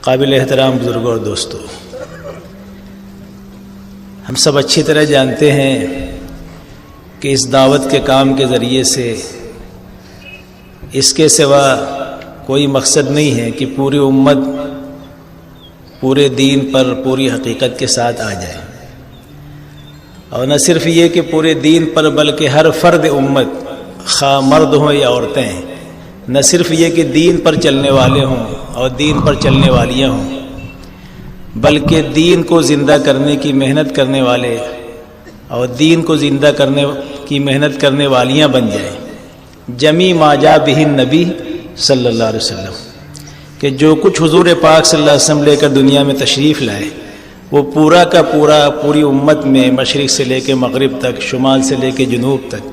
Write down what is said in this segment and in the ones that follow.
قابل احترام بزرگوں اور دوستوں، ہم سب اچھی طرح جانتے ہیں کہ اس دعوت کے کام کے ذریعے سے اس کے سوا کوئی مقصد نہیں ہے کہ پوری امت پورے دین پر پوری حقیقت کے ساتھ آ جائے، اور نہ صرف یہ کہ پورے دین پر بلکہ ہر فرد امت خواہ مرد ہوں یا عورتیں، نہ صرف یہ کہ دین پر چلنے والے ہوں اور دین پر چلنے والیاں ہوں، بلکہ دین کو زندہ کرنے کی محنت کرنے والے اور دین کو زندہ کرنے کی محنت کرنے والیاں بن جائیں۔ جمی ما جاء بہ النبی صلی اللہ علیہ وسلم، کہ جو کچھ حضور پاک صلی اللہ علیہ وسلم لے کر دنیا میں تشریف لائے وہ پورا کا پورا پوری امت میں مشرق سے لے کے مغرب تک، شمال سے لے کے جنوب تک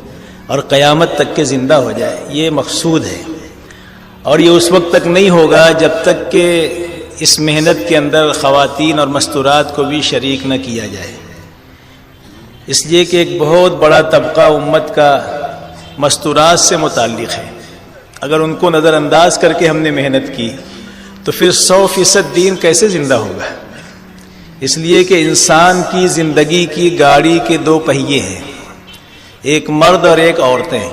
اور قیامت تک کے زندہ ہو جائے، یہ مقصود ہے۔ اور یہ اس وقت تک نہیں ہوگا جب تک کہ اس محنت کے اندر خواتین اور مستورات کو بھی شریک نہ کیا جائے، اس لیے کہ ایک بہت بڑا طبقہ امت کا مستورات سے متعلق ہے۔ اگر ان کو نظر انداز کر کے ہم نے محنت کی تو پھر 100% دین کیسے زندہ ہوگا؟ اس لیے کہ انسان کی زندگی کی گاڑی کے دو پہیے ہیں، ایک مرد اور ایک عورتیں۔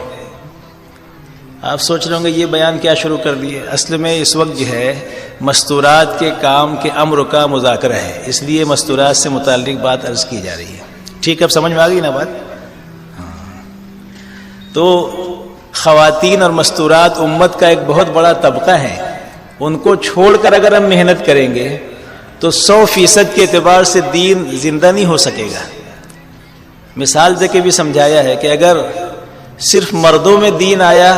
آپ سوچ رہے ہوں گے یہ بیان کیا شروع کر دیے؟ اصل میں اس وقت جو ہے مستورات کے کام کے امر کا مذاکرہ ہے، اس لیے مستورات سے متعلق بات عرض کی جا رہی ہے۔ ٹھیک ہے، اب سمجھ میں آ گئی نا بات؟ تو خواتین اور مستورات امت کا ایک بہت بڑا طبقہ ہے، ان کو چھوڑ کر اگر ہم محنت کریں گے تو 100% کے اعتبار سے دین زندہ نہیں ہو سکے گا۔ مثال دے کے بھی سمجھایا ہے کہ اگر صرف مردوں میں دین آیا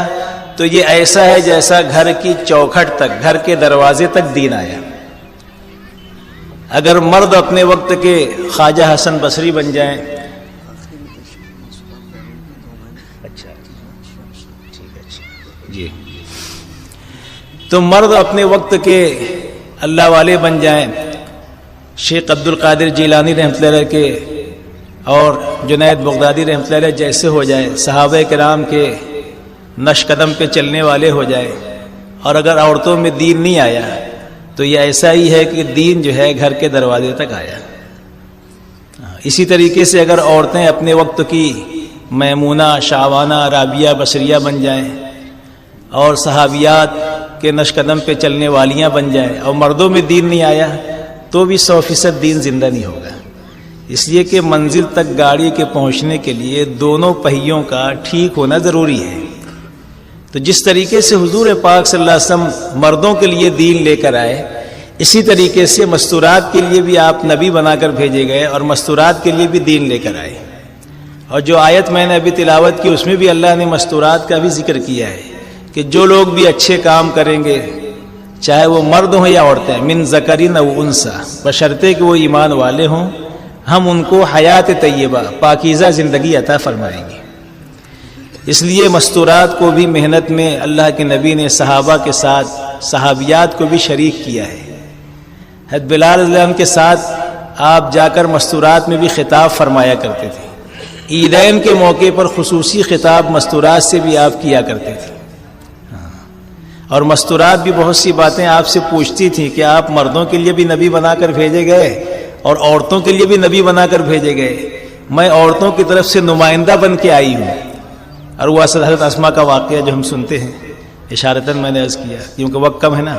تو یہ ایسا ہے جیسا گھر کی چوکھٹ تک، گھر کے دروازے تک دین آیا۔ اگر مرد اپنے وقت کے خواجہ حسن بصری بن جائیں، جی، تو مرد اپنے وقت کے اللہ والے بن جائیں، شیخ عبد القادر جیلانی رحمۃ اللہ علیہ کے اور جنید بغدادی رحمۃ اللہ علیہ جیسے ہو جائیں، صحابہ کرام کے نقش قدم پہ چلنے والے ہو جائیں، اور اگر عورتوں میں دین نہیں آیا تو یہ ایسا ہی ہے کہ دین جو ہے گھر کے دروازے تک آیا۔ اسی طریقے سے اگر عورتیں اپنے وقت کی میمونہ، شعبانہ، رابعہ، بصریہ بن جائیں اور صحابیات کے نقش قدم پہ چلنے والیاں بن جائیں اور مردوں میں دین نہیں آیا تو بھی 100% دین زندہ نہیں ہوگا۔ اس لیے کہ منزل تک گاڑی کے پہنچنے کے لیے دونوں پہیوں کا ٹھیک ہونا ضروری ہے۔ تو جس طریقے سے حضور پاک صلی اللہ علیہ وسلم مردوں کے لیے دین لے کر آئے، اسی طریقے سے مستورات کے لیے بھی آپ نبی بنا کر بھیجے گئے اور مستورات کے لیے بھی دین لے کر آئے۔ اور جو آیت میں نے ابھی تلاوت کی اس میں بھی اللہ نے مستورات کا بھی ذکر کیا ہے کہ جو لوگ بھی اچھے کام کریں گے، چاہے وہ مرد ہوں یا عورتیں، من ذکرین او انثی، بشرطے کہ وہ ایمان والے ہوں، ہم ان کو حیات طیبہ، پاکیزہ زندگی عطا فرمائیں گے۔ اس لیے مستورات کو بھی محنت میں اللہ کے نبی نے صحابہ کے ساتھ صحابیات کو بھی شریک کیا ہے۔ حضرت بلال رضی اللہ عنہ کے ساتھ آپ جا کر مستورات میں بھی خطاب فرمایا کرتے تھے۔ عیدین کے موقع پر خصوصی خطاب مستورات سے بھی آپ کیا کرتے تھے، اور مستورات بھی بہت سی باتیں آپ سے پوچھتی تھیں کہ آپ مردوں کے لیے بھی نبی بنا کر بھیجے گئے اور عورتوں کے لیے بھی نبی بنا کر بھیجے گئے، میں عورتوں کی طرف سے نمائندہ بن کے آئی ہوں۔ اور وہ اصل حضرت اسماء کا واقعہ جو ہم سنتے ہیں، اشارتاً میں نے عرض کیا کیونکہ وقت کم ہے نا،